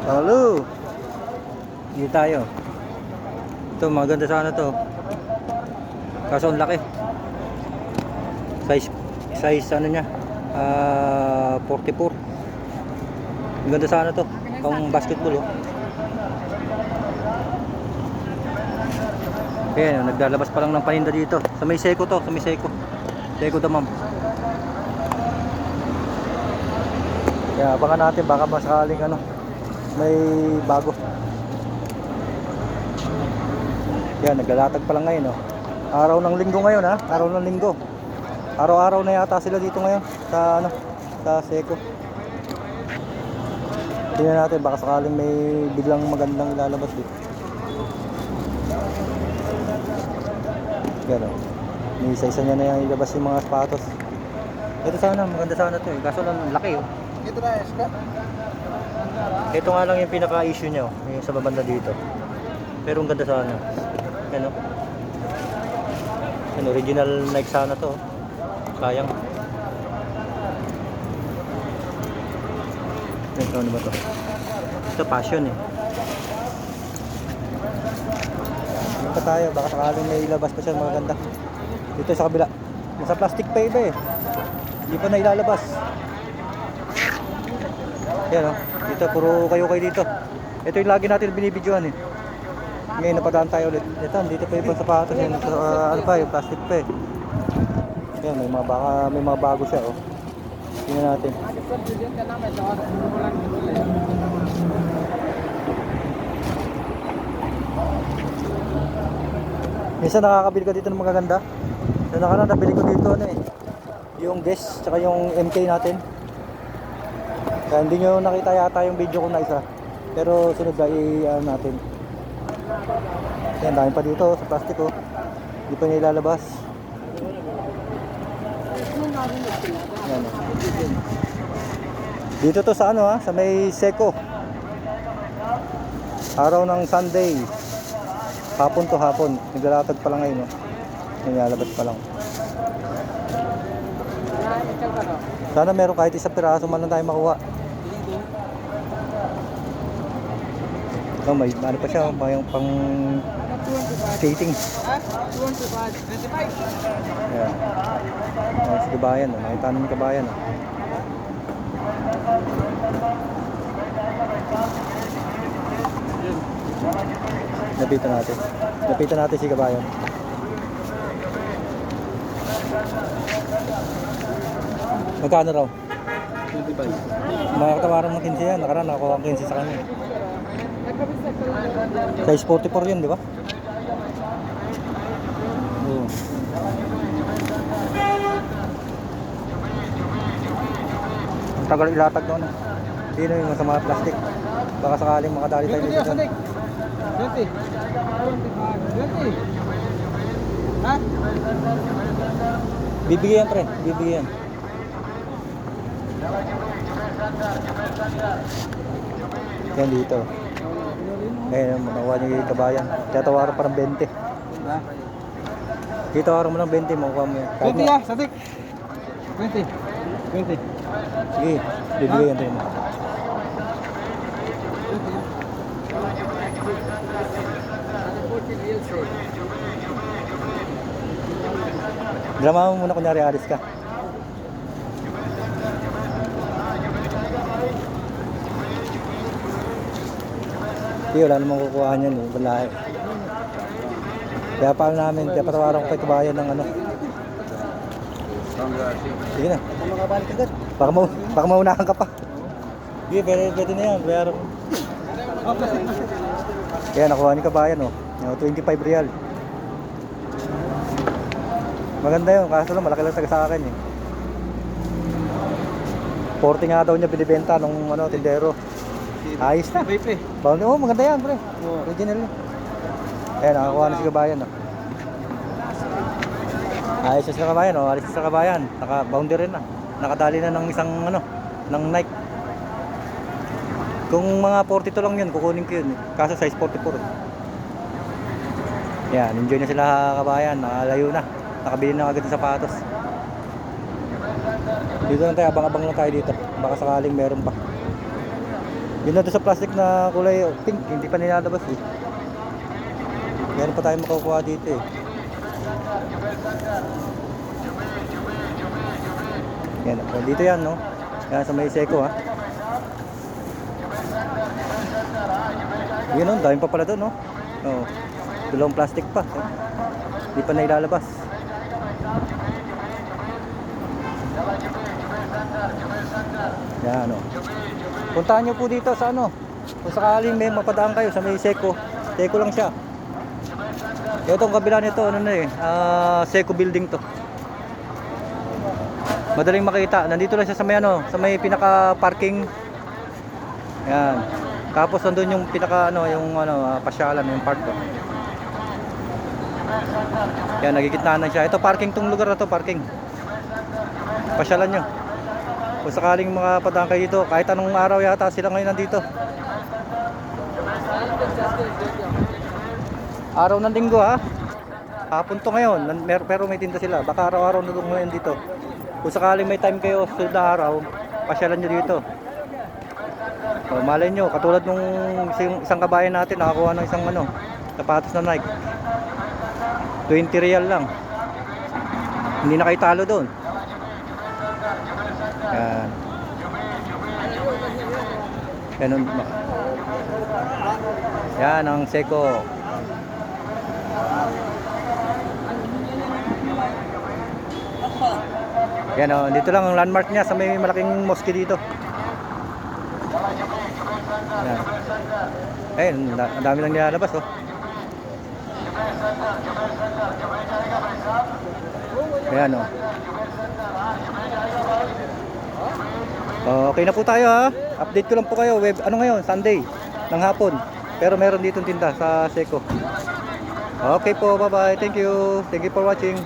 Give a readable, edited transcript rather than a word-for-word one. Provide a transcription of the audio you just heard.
Halo. Hindi tayo. Ito maganda sana to. Kaso ang laki. Size ano niya? 44. Ang ganda sana to. Pang basketball oh. Ayan, naglalabas pa lang ng paninda dito. Sa may Seco to, sa may Seco. Seco Damam. Kaya abangan natin baka masakaling ano, may bago. Yan, naglalatag pa lang ngayon oh. Araw ng linggo ngayon ha, araw ng linggo. Araw-araw na yata sila dito ngayon sa ano, sa Seco. Tingnan natin baka sakaling may biglang magandang ilalabas dito. Yan oh. May isa-isa niya na yung ilabas yung mga sapatos. Ito sana, maganda sana to eh. Kaso lang laki oh. Ito na, Eska. Ito nga lang yung pinaka-issue niya oh, yung sa babanda dito. Pero ang ganda sana. Yan oh. Yan, original Nike sana to oh. Sayang. Ito ano ba to? Ito passion eh. Dito pa tayo, baka sakaling may ilabas pa siya maganda. Dito sa kabila. Nasa plastic pa iba eh. Hindi pa na ilalabas. Yan o. Dito, puro kayo dito. Ito yung lagi natin binibidyoan eh. Ngayon napadaan tayo ulit. Ito, dito pa yung sapatos. Ano pa, yung plastic pa eh. Yan, may mga bago siya oh. Tingnan natin. Minsan nakakabili ka dito ng magaganda. Yung nakaraan nabili ko dito ano eh. Yung Guess tsaka yung MK natin. Kaya hindi nyo nakita yata yung video ko na isa. Pero sunod na i-ano natin. Yan, dami pa dito sa plastic oh. Hindi pa niya ilalabas. Yan, oh. Dito to sa ano ha, sa may Seco. Araw ng Sunday. Hapon to hapon. Naglalatag pa lang ngayon oh. Nilalabas pa lang. Sana meron kahit isang piraso man lang tayo makuha. Oh, may ano pa siya, may pang skating. Yeah. Si kabayan, nakita namin kabayan. Lapitan natin si kabayan. Magkano raw? 25. Makakatawaran ng 15 yan. Nakaraan nakakuha ang 15 sa kanya. Size 44 yun, di ba? Oo. Ang tagal ilatag doon. Sino yung sa mga plastic? Baka sakaling makadali tayo dito doon. 20. 20. Ha? Bibigyan pre, bibigyan. Yan dito. Ngayon, makuha niyo yung kabayan. Tatawaran pa ng 20. Dito araw mo ng 20, makuha mo yan. 20 ya, Sadik. 20. 20. Sige, bibigyan rin mo. Drama mo muna kunyari alis ka. Hindi, wala namang kukuhaan yan eh. Wala eh. Kaya paano namin, kaya patawaran ko pa itubayan ng ano. Sige na. Makabalik agad. Baka maunahan ka pa. Sige, pwede na yan. Pero kaya nakuha ni kabayan oh. 25 real. Maganda yun, kaso lang malaki lang taga sa akin eh. 40 nga daw niya binibenta nung ano, tindero. Ayos na. Boundary, oh maganda yan pre. Original yun. Ayan, nakakuha na si kabayan oh. Ayos na si kabayan oh, alis sa kabayan. Naka-boundary na. Nakadali na ng isang ano, ng Nike. Kung mga 42 lang yun, kukunin ko yun. Kaso size 44. Yan, enjoy na sila kabayan. Nakalayo na. Nakabili na agad ng sapatos. Dito lang tayo, abang-abang lang tayo dito. Baka sakaling meron pa. Yun na doon sa plastic na kulay pink, hindi pa nilalabas eh. Meron pa tayong makukuha dito eh. Yan, dito yan no. Yan sa may Seiko ha. Yun no, dami pa pala doon no. Oh, dalawang plastic pa. Hindi pa nailalabas. Yan no. Puntahan nyo po dito sa ano. Kung sakaling may mapadaan kayo sa may Seiko. Seiko lang siya. Itong kabila nito ano na eh, Seiko building to. Madaling makita. Nandito lang siya sa may ano, sa may pinaka parking. Yan. Tapos nandun yung pinaka ano, yung ano, pasyalan, yung park to. Yan, nagigitnaan na siya. Ito parking tong lugar na to, parking. Pasyalan nyo. Kung sakaling makapadaan kayo dito, kahit anong araw yata sila ngayon nandito. Araw ng linggo ha. Hapon to ngayon, pero may tinda sila. Baka araw-araw na ngayon dito. Kung sakaling may time kayo sunod na araw, pasyalan nyo dito. So, malay nyo, katulad nung isang kabayan natin, nakakuha ng isang ano, sapatos na Nike. 20 real lang. Hindi na kayo talo doon. Yan. Ganun. Yan ang Seiko. Yan o, dito lang ang landmark niya sa may malaking mosque dito. Yan. Ayun, ang dami lang nilalabas oh. Ayan o. Okay na po tayo ha. Update ko lang po kayo. Ano ngayon? Sunday ng hapon. Pero meron ditong tinda sa Seiko. Okay po, bye bye. Thank you. Thank you for watching.